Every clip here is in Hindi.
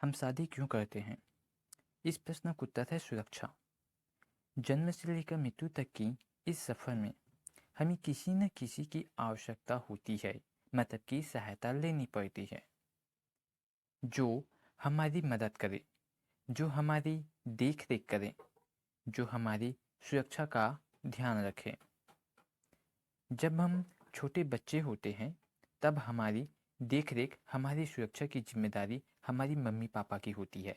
हम शादी क्यों करते हैं? इस प्रश्न का उत्तर है सुरक्षा। जन्म से लेकर मृत्यु तक की इस सफ़र में हमें किसी न किसी की आवश्यकता होती है, मतलब की सहायता लेनी पड़ती है, जो हमारी मदद करे, जो हमारी देख रेख करे, जो हमारी सुरक्षा का ध्यान रखे। जब हम छोटे बच्चे होते हैं तब हमारी देख रेख, हमारी सुरक्षा की जिम्मेदारी हमारी मम्मी पापा की होती है।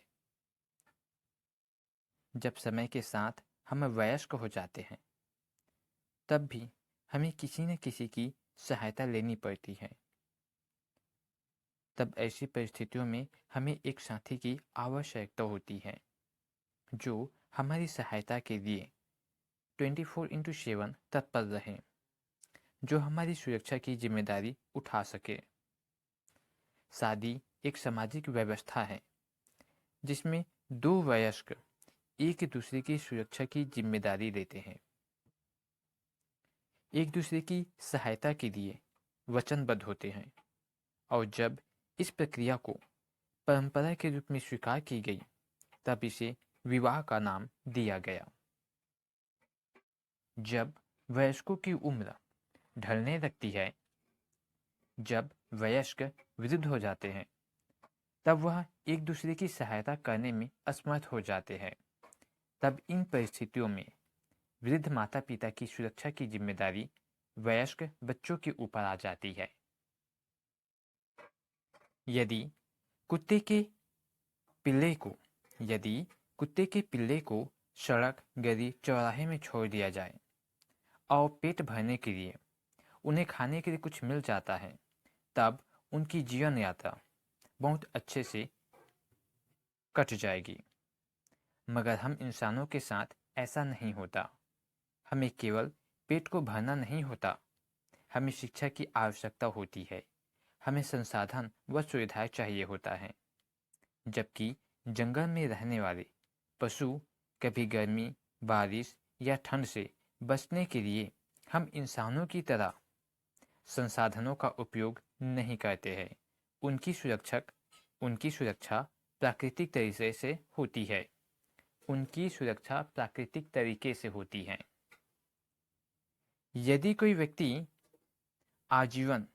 जब समय के साथ हम वयस्क हो जाते हैं तब भी हमें किसी न किसी की सहायता लेनी पड़ती है। तब ऐसी परिस्थितियों में हमें एक साथी की आवश्यकता होती है, जो हमारी सहायता के लिए 24/7 तत्पर रहे, जो हमारी सुरक्षा की जिम्मेदारी उठा सके। शादी एक सामाजिक व्यवस्था है जिसमें दो वयस्क एक दूसरे की सुरक्षा की जिम्मेदारी लेते हैं, एक दूसरे की सहायता के लिए वचनबद्ध होते हैं। और जब इस प्रक्रिया को परंपरा के रूप में स्वीकार की गई तब इसे विवाह का नाम दिया गया। जब वयस्कों की उम्र ढलने लगती है, जब वयस्क वृद्ध हो जाते हैं, तब वह एक दूसरे की सहायता करने में असमर्थ हो जाते हैं। तब इन परिस्थितियों में वृद्ध माता पिता की सुरक्षा की जिम्मेदारी वयस्क बच्चों के ऊपर आ जाती है। यदि कुत्ते के पिल्ले को यदि कुत्ते के पिल्ले को सड़क, गली, चौराहे में छोड़ दिया जाए और पेट भरने के लिए उन्हें खाने के लिए कुछ मिल जाता है, तब उनकी जीवन यात्रा बहुत अच्छे से कट जाएगी। मगर हम इंसानों के साथ ऐसा नहीं होता। हमें केवल पेट को भरना नहीं होता, हमें शिक्षा की आवश्यकता होती है, हमें संसाधन व सुविधाएं चाहिए होता है। जबकि जंगल में रहने वाले पशु कभी गर्मी, बारिश या ठंड से बचने के लिए हम इंसानों की तरह संसाधनों का उपयोग नहीं करते हैं। उनकी सुरक्षा प्राकृतिक तरीके से होती है। उनकी सुरक्षा प्राकृतिक तरीके से होती है। यदि कोई व्यक्ति आजीवन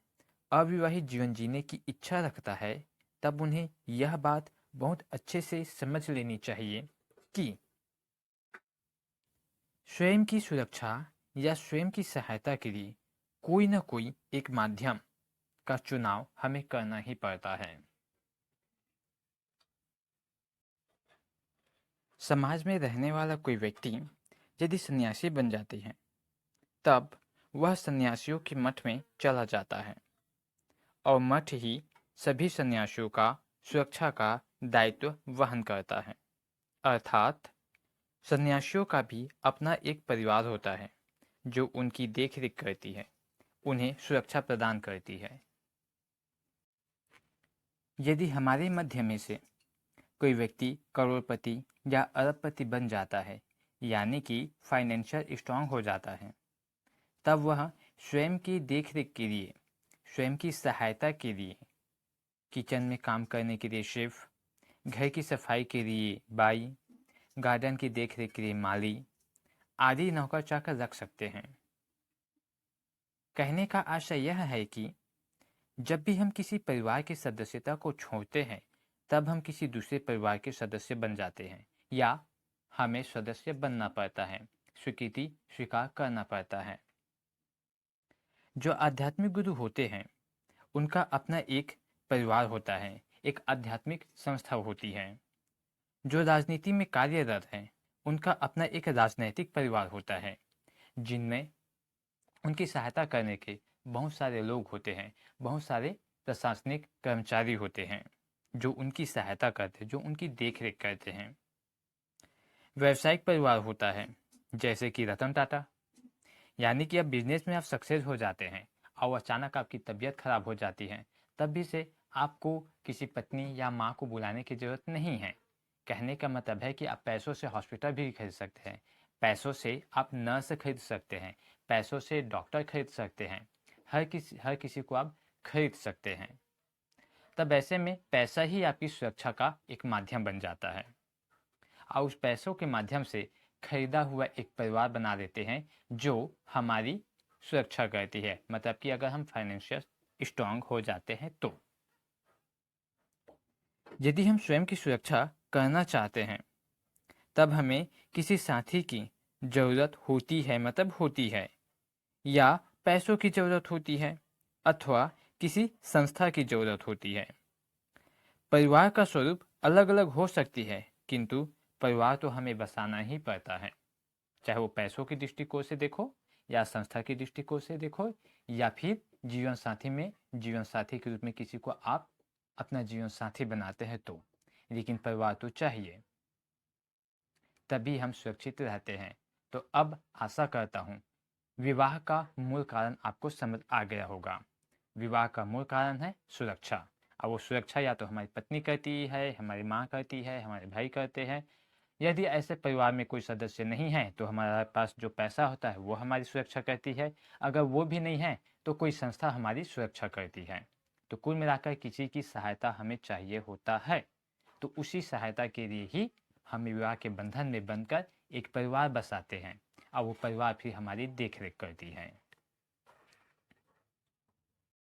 अविवाहित जीवन जीने की इच्छा रखता है, तब उन्हें यह बात बहुत अच्छे से समझ लेनी चाहिए कि स्वयं की सुरक्षा या स्वयं की सहायता के लिए कोई न कोई एक माध्यम का चुनाव हमें करना ही पड़ता है। समाज में रहने वाला कोई व्यक्ति यदि सन्यासी बन जाते हैं, तब वह सन्यासियों के मठ में चला जाता है और मठ ही सभी सन्यासियों का सुरक्षा का दायित्व वहन करता है। अर्थात सन्यासियों का भी अपना एक परिवार होता है जो उनकी देखरेख करती है, उन्हें सुरक्षा प्रदान करती है। यदि हमारे मध्य में से कोई व्यक्ति करोड़पति या अरबपति बन जाता है, यानी कि फाइनेंशियल स्ट्रांग हो जाता है, तब वह स्वयं की देखरेख के लिए, स्वयं की सहायता के लिए, किचन में काम करने के लिए शेफ, घर की सफाई के लिए बाई, गार्डन की देखरेख के लिए माली आदि नौकर चाकर रख सकते हैं। कहने का आशय यह है कि जब भी हम किसी परिवार की सदस्यता को छोड़ते हैं, तब हम किसी दूसरे परिवार के सदस्य बन जाते हैं या हमें सदस्य बनना पड़ता है, स्वीकृति स्वीकार करना पड़ता है। जो आध्यात्मिक गुरु होते हैं उनका अपना एक परिवार होता है, एक आध्यात्मिक संस्था होती है। जो राजनीति में कार्यरत हैं उनका अपना एक राजनैतिक परिवार होता है, जिनमें उनकी सहायता करने के बहुत सारे लोग होते हैं, बहुत सारे प्रशासनिक कर्मचारी होते हैं जो उनकी सहायता करते हैं, जो उनकी देखरेख करते हैं। व्यावसायिक परिवार होता है, जैसे कि रतन टाटा, यानी कि अब बिजनेस में आप सक्सेस हो जाते हैं और अचानक आपकी तबीयत खराब हो जाती है, तब भी से आपको किसी पत्नी या माँ को बुलाने की ज़रूरत नहीं है। कहने का मतलब है कि आप पैसों से हॉस्पिटल भी खरीद सकते हैं, पैसों से आप नर्स खरीद सकते हैं, पैसों से डॉक्टर खरीद सकते हैं, हर किसी को आप खरीद सकते हैं। तब ऐसे में पैसा ही आपकी सुरक्षा का एक माध्यम बन जाता है। और उस पैसों के माध्यम से खरीदा हुआ एक परिवार बना देते हैं जो हमारी सुरक्षा करती है, मतलब कि अगर हम फाइनेंशियल स्ट्रांग हो जाते हैं तो। यदि हम स्वयं की सुरक्षा करना चाहते हैं तब हमें किसी साथी की ज़रूरत होती है, मतलब होती है, या पैसों की ज़रूरत होती है, अथवा किसी संस्था की ज़रूरत होती है। परिवार का स्वरूप अलग अलग हो सकती है, किंतु परिवार तो हमें बसाना ही पड़ता है, चाहे वो पैसों की दृष्टिकोण से देखो, या संस्था की दृष्टिकोण से देखो, या फिर जीवन साथी में जीवन साथी के रूप में किसी को आप अपना जीवन साथी बनाते हैं तो। लेकिन परिवार तो चाहिए, तभी हम सुरक्षित रहते हैं। तो अब आशा करता हूँ विवाह का मूल कारण आपको समझ आ गया होगा। विवाह का मूल कारण है सुरक्षा। अब वो सुरक्षा या तो हमारी पत्नी करती है, हमारी माँ करती है, हमारे भाई करते हैं। यदि ऐसे परिवार में कोई सदस्य नहीं है तो हमारे पास जो पैसा होता है वो हमारी सुरक्षा करती है। अगर वो भी नहीं है तो कोई संस्था हमारी सुरक्षा करती है। तो कुल मिलाकर किसी की सहायता हमें चाहिए होता है। तो उसी सहायता के लिए ही हम विवाह के बंधन में बंधकर एक परिवार बसाते हैं, और वो परिवार फिर हमारी देख रेख करती है।